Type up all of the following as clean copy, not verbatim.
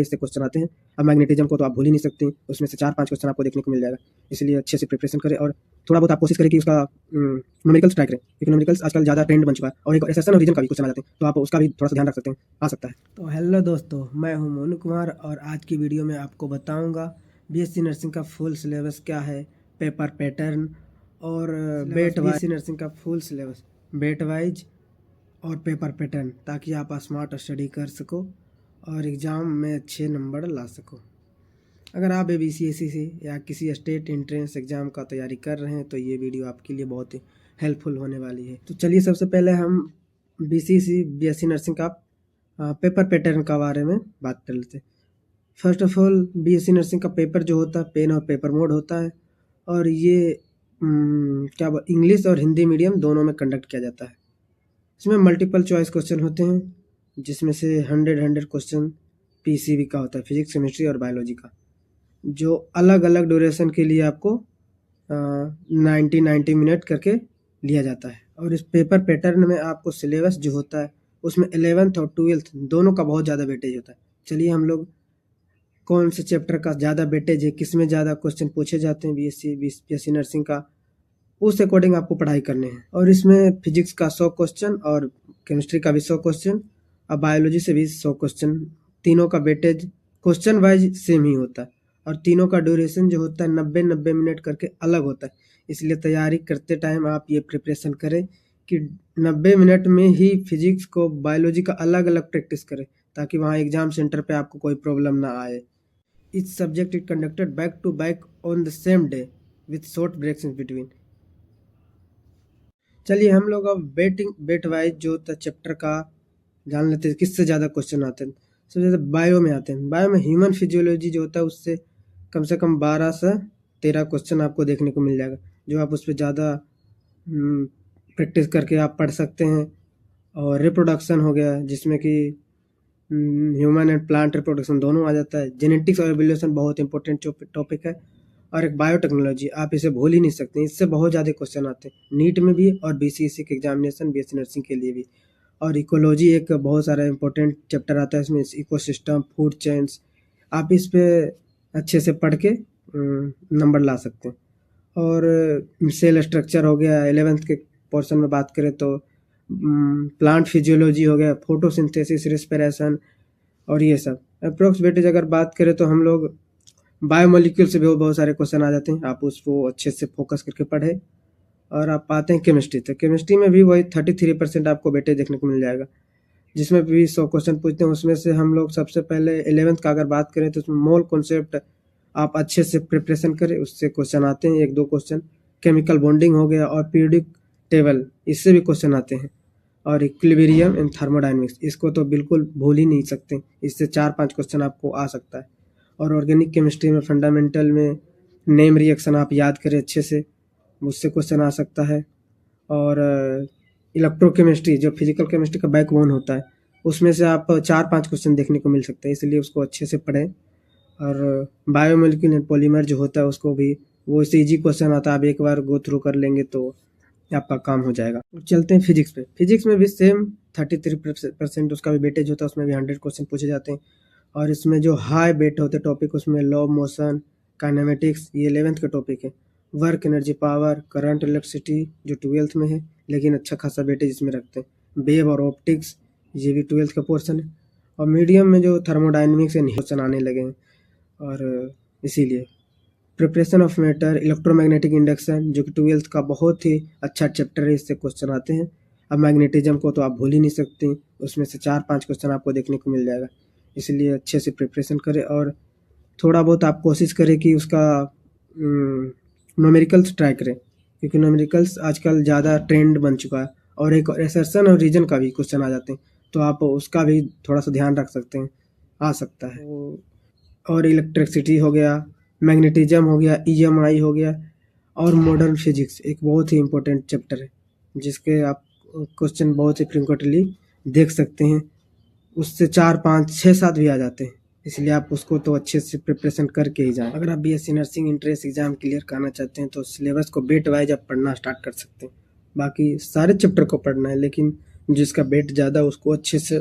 इससे क्वेश्चन आते हैं। अब मैग्नेटिज्म को तो आप भूल ही नहीं सकते, उसमें से 4-5 क्वेश्चन आपको देखने को मिल जाएगा। इसलिए अच्छे से प्रिपरेशन करें और थोड़ा बहुत आप कोशिश करें कि उसका न्यूमेरिकल्स ट्राई करें, क्योंकि न्यूमेरिकल्स आजकल ज़्यादा ट्रेंड बन चुका है और एक एसेशन और रीजन का भी क्वेश्चन आ जाते हैं, तो आप उसका भी थोड़ा सा ध्यान रख सकते हैं, आ सकता है। तो हेलो दोस्तों, मैं हूं मोनू कुमार और आज की वीडियो में आपको बताऊंगा बीएससी नर्सिंग का फुल सिलेबस क्या है, पेपर पैटर्न और बेट वाइज नर्सिंग का फुल सिलेबस बेट वाइज और पेपर पैटर्न, ताकि आप स्मार्ट स्टडी कर सको और एग्ज़ाम में अच्छे नंबर ला सको। अगर आप ABCSE से या किसी स्टेट एंट्रेंस एग्ज़ाम का तैयारी कर रहे हैं तो ये वीडियो आपके लिए बहुत ही हेल्पफुल होने वाली है। तो चलिए सबसे पहले हम BSc नर्सिंग का पेपर पैटर्न के बारे में बात कर लेते हैं। First of all BSc nursing का पेपर जो होता है पेन और पेपर मोड होता है और ये इंग्लिश और हिंदी मीडियम दोनों में कंडक्ट किया जाता है। इसमें मल्टीपल चॉइस क्वेश्चन होते हैं, जिसमें से 100 क्वेश्चन PCB का होता है, फिजिक्स केमिस्ट्री और बायोलॉजी का, जो अलग अलग ड्यूरेशन के लिए आपको 90 मिनट करके लिया जाता है। और इस पेपर पैटर्न में आपको सिलेबस जो होता है उसमें 11th और 12th दोनों का बहुत ज़्यादा वेटेज होता है। चलिए हम लोग कौन से चैप्टर का ज़्यादा वेटेज है, किस में ज़्यादा क्वेश्चन पूछे जाते हैं BSc नर्सिंग का, उस अकॉर्डिंग आपको पढ़ाई करने हैं। और इसमें फिजिक्स का 100 क्वेश्चन और केमिस्ट्री का भी 100 क्वेश्चन और बायोलॉजी से भी 100 क्वेश्चन, तीनों का वेटेज क्वेश्चन वाइज सेम ही होता है और तीनों का ड्यूरेशन जो होता है 90 मिनट करके अलग होता है। इसलिए तैयारी करते टाइम आप ये प्रिपरेशन करें कि 90 मिनट में ही फिजिक्स को बायोलॉजी का अलग अलग प्रैक्टिस करें, ताकि वहाँ एग्जाम सेंटर पे आपको कोई प्रॉब्लम ना आए। Each subject is conducted back to back on the same day with short breaks in between. चलिए हम लोग अब बेट वाइज जो होता है चैप्टर का जान लेते हैं, किससे ज़्यादा क्वेश्चन आते हैं। सबसे ज़्यादा बायो में आते हैं। बायो में ह्यूमन फिजियोलॉजी जो होता है उससे कम से कम 12 से 13 क्वेश्चन आपको देखने को मिल जाएगा, जो आप उस पर ज़्यादा प्रैक्टिस करके आप पढ़ सकते हैं। और रिप्रोडक्शन हो गया, जिसमें कि ह्यूमन एंड प्लांट रिप्रोडक्शन दोनों आ जाता है। जेनेटिक्स और एवोल्यूशन बहुत इंपॉर्टेंट टॉपिक है। और एक बायोटेक्नोलॉजी, आप इसे भूल ही नहीं सकते, इससे बहुत ज़्यादा क्वेश्चन आते हैं नीट में भी और BCSE के एग्जामिनेशन BSc नर्सिंग के लिए भी। और इकोलॉजी एक बहुत सारा इंपॉर्टेंट चैप्टर आता है, इसमें इकोसिस्टम, फूड चेन्स, आप इस पे अच्छे से पढ़ के नंबर ला सकते हैं। और सेल स्ट्रक्चर हो गया, 11th के पोर्शन में बात करें तो प्लांट फिजियोलॉजी हो गया, फोटोसिंथेसिस, रेस्पिरेशन और ये सब। अप्रोक्स वेटेज अगर बात करें तो हम लोग बायोमोलिक्यूल से भी बहुत सारे क्वेश्चन आ जाते हैं, आप उसको अच्छे से फोकस करके पढ़े। और आप आते हैं केमिस्ट्री, तो केमिस्ट्री में भी वही 33% आपको वेटेज देखने को मिल जाएगा, जिसमें भी 100 क्वेश्चन पूछते हैं। उसमें से हम लोग सबसे पहले 11th का अगर बात करें तो उसमें मोल कॉन्सेप्ट आप अच्छे से प्रिपरेशन करें, उससे क्वेश्चन आते हैं 1-2 क्वेश्चन। केमिकल बॉन्डिंग हो गया और पीरियोडिक टेबल, इससे भी क्वेश्चन आते हैं। और इक्विलिब्रियम एंड थर्मोडायनेमिक्स, इसको तो बिल्कुल भूल ही नहीं सकते, इससे 4-5 क्वेश्चन आपको आ सकता है। और ऑर्गेनिक केमिस्ट्री में फंडामेंटल में नेम रिएक्शन आप याद करें अच्छे से, उससे क्वेश्चन आ सकता है। और इलेक्ट्रोकेमिस्ट्री जो फिजिकल केमिस्ट्री का बैकबोन होता है, उसमें से आप 4-5 क्वेश्चन देखने को मिल सकते हैं, इसलिए उसको अच्छे से पढ़ें। और बायोमोलिक्यूल एंड पॉलीमर जो होता है उसको भी वो इससे ईजी क्वेश्चन आता है, आप एक बार गो थ्रू कर लेंगे तो आपका काम हो जाएगा। चलते हैं फिजिक्स पे। फिजिक्स में भी सेम 33% उसका भी वेटेज होता है, उसमें भी 100 क्वेश्चन पूछे जाते हैं। और इसमें जो हाई वेट होते टॉपिक, उसमें लॉ ऑफ मोशन, काइनेमेटिक्स, ये 11th का टॉपिक है। Work, energy, power, current, electricity जो 12th में है, लेकिन अच्छा खासा वेटेज इसमें रखते हैं। वेव और ऑप्टिक्स, ये भी 12th का पोर्शन है। और मीडियम में जो थर्मोडायनेमिक्स एंड क्वेश्चन आने लगे हैं, और इसीलिए preparation of matter, electromagnetic induction जो कि 12th का बहुत ही अच्छा चैप्टर है, इससे क्वेश्चन आते हैं। अब मैग्नेटिज्म को तो आप भूल ही नहीं सकते, उसमें से 4-5 क्वेश्चन आपको देखने को मिल जाएगा। इसलिए अच्छे से प्रिपरेशन करें और थोड़ा बहुत आप कोशिश करें कि उसका न्यूमेरिकल्स ट्राई करें, क्योंकि न्यूमेरिकल्स आजकल ज़्यादा ट्रेंड बन चुका है। और एक एसर्शन और रीजन का भी क्वेश्चन आ जाते हैं, तो आप उसका भी थोड़ा सा ध्यान रख सकते हैं, आ सकता है। और इलेक्ट्रिसिटी हो गया, मैग्नेटिज्म हो गया, EMI हो गया, और मॉडर्न फिजिक्स एक बहुत ही इम्पोर्टेंट चैप्टर है, जिसके आप क्वेश्चन बहुत ही फ्रीक्वेंटली देख सकते हैं। उससे 4, 5, 6, 7 भी आ जाते हैं, इसलिए आप उसको तो अच्छे से प्रिपरेशन करके ही जाएं। अगर आप BSc nursing entrance exam clear करना चाहते हैं तो सिलेबस को बेट वाइज आप पढ़ना स्टार्ट कर सकते हैं। बाकी सारे चैप्टर को पढ़ना है, लेकिन जिसका वेट ज़्यादा उसको अच्छे से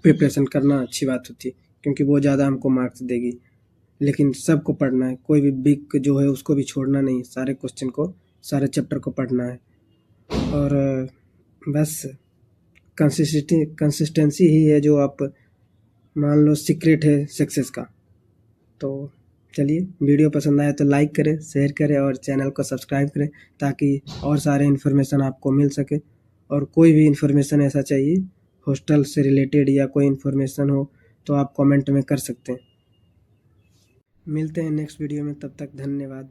प्रिपरेशन करना अच्छी बात होती है, क्योंकि वो ज़्यादा हमको मार्क्स देगी। लेकिन सबको पढ़ना है, कोई भी वीक जो है उसको भी छोड़ना नहीं, सारे क्वेश्चन को, सारे चैप्टर को पढ़ना है। और बस कंसिस्टेंसी ही है जो आप मान लो सीक्रेट है सक्सेस का। तो चलिए, वीडियो पसंद आया तो लाइक करें, शेयर करें और चैनल को सब्सक्राइब करें ताकि और सारे इन्फॉर्मेशन आपको मिल सके। और कोई भी इन्फॉर्मेशन ऐसा चाहिए हॉस्टल से रिलेटेड या कोई इन्फॉर्मेशन हो तो आप कमेंट में कर सकते हैं। मिलते हैं नेक्स्ट वीडियो में, तब तक धन्यवाद।